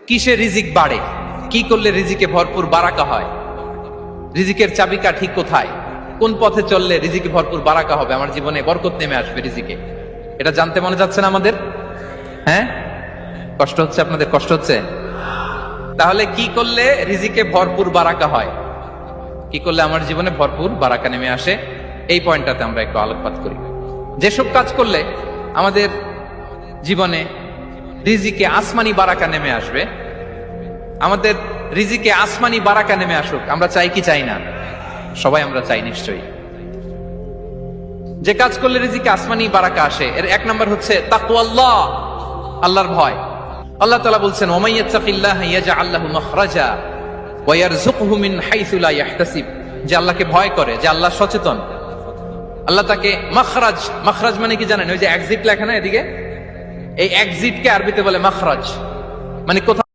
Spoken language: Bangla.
কিসে রিজিক বাড়ে, কি করলে রিজিকে ভরপুর বারাকা হয়, রিজিকের চাবিকা ঠিক কোথায়, কোন পথে চললে রিজিকে ভরপুর বারাকা হবে, আমার জীবনে বরকত নেমে আসবে রিজিকে, এটা জানতে মনে যাচ্ছে না আমাদের? হ্যাঁ, কষ্ট হচ্ছে আপনাদের? কষ্ট হচ্ছে? তাহলে কি করলে রিজিকে ভরপুর বারাকা হয়, কি করলে আমার জীবনে ভরপুর বারাকা নেমে আসে, এই পয়েন্টটাতে আমরা একটু আলোকপাত করি। যেসব কাজ করলে আমাদের জীবনে রিজিকে আসমানি বারাকা নেমে আসবে, আমাদের রিজিকে আসমানি বারাকা নেমে আসুক, আমরা চাই কি চাই না? সবাই আমরা চাই নিশ্চয়ই। যে কাজ করলে রিজিকে আসমানি বারাকা আসে, এর এক নাম্বার হচ্ছে তাকওয়াল্লাহ, আল্লাহর ভয়। আল্লাহ তাআলা বলছেন, ওয়া মাইয়াত্তাকিল্লাহা ইয়াজআল লাহু মাখরাজা ওয়া ইয়ারযুকহু মিন হাইসু লা ইয়াহতাসিব। যে আল্লাহকে ভয় করে, যে আল্লাহ সচেতন, আল্লাহ তাকে মাখরাজ, মাখরাজ মানে কি জানেন? ওই যে এক্সিট লেখা না এদিকে, এই এক্সিটকে আরবিতে বলে মাখরাজ, মানে কোথাও